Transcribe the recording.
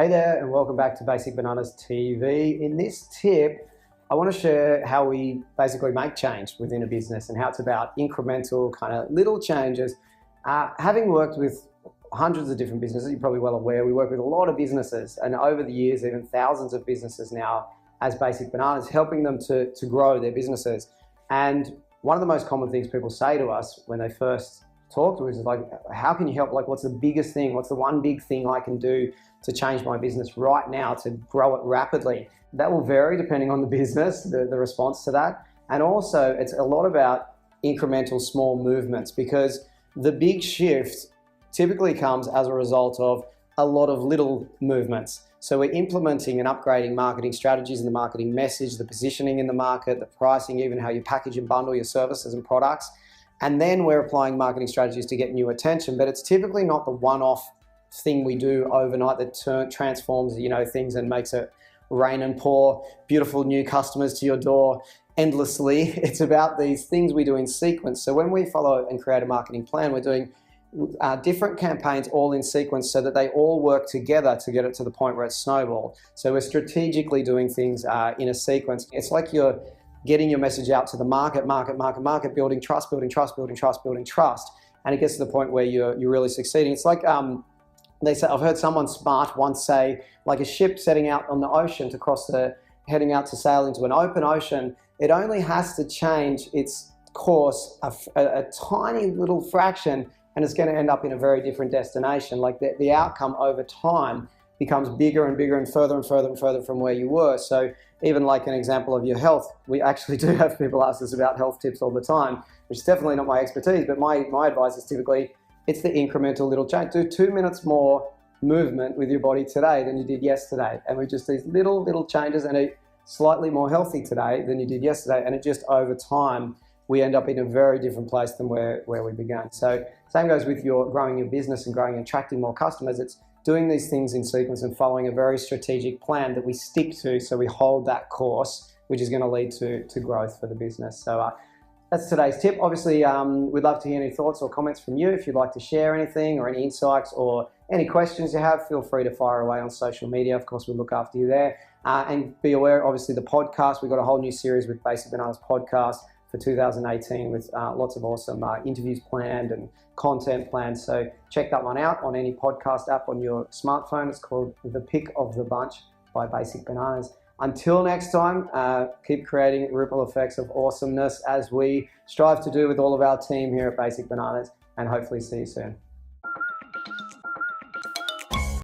Hey there, and welcome back to Basic Bananas TV. In this tip, I want to share how we basically make change within a business and how it's about incremental kind of little changes. Having worked with hundreds of different businesses, you're probably well aware, we work with a lot of businesses, and over the years, even thousands of businesses now as Basic Bananas, helping them to grow their businesses. And one of the most common things people say to us when they first talk to us is like, how can you help? Like, what's the biggest thing? What's the one big thing I can do to change my business right now to grow it rapidly? That will vary depending on the business, the response to that. And also, it's a lot about incremental small movements, because the big shift typically comes as a result of a lot of little movements. So we're implementing and upgrading marketing strategies and the marketing message, the positioning in the market, the pricing, even how you package and bundle your services and products. And then we're applying marketing strategies to get new attention, but it's typically not the one-off thing we do overnight that transforms, things and makes it rain and pour beautiful new customers to your door endlessly. It's about these things we do in sequence. So when we follow and create a marketing plan, we're doing different campaigns all in sequence so that they all work together to get it to the point where it's snowballed. So we're strategically doing things in a sequence. It's like you're getting your message out to the market, building trust. And it gets to the point where you're really succeeding. It's like, they say, I've heard someone smart once say, like a ship setting out on the ocean heading out to sail into an open ocean, it only has to change its course a tiny little fraction, and it's going to end up in a very different destination. Like the outcome over time becomes bigger and bigger and further from where you were. So even like an example of your health, we actually do have people ask us about health tips all the time, which is definitely not my expertise, but my advice is typically, it's the incremental little change. Do 2 minutes more movement with your body today than you did yesterday. And we just these little changes, and eat slightly more healthy today than you did yesterday. And it just over time, we end up in a very different place than where we began. So same goes with your growing your business and growing and attracting more customers. It's doing these things in sequence and following a very strategic plan that we stick to, so we hold that course, which is going to lead to growth for the business. So that's today's tip. Obviously, we'd love to hear any thoughts or comments from you. If you'd like to share anything or any insights or any questions you have, feel free to fire away on social media. Of course, we'll look after you there. And be aware, obviously, the podcast. We've got a whole new series with Basic Bananas podcast for 2018 with lots of awesome interviews planned and content planned. So check that one out on any podcast app on your smartphone. It's called The Pick of the Bunch by Basic Bananas. Until next time, keep creating ripple effects of awesomeness as we strive to do with all of our team here at Basic Bananas, and hopefully see you soon.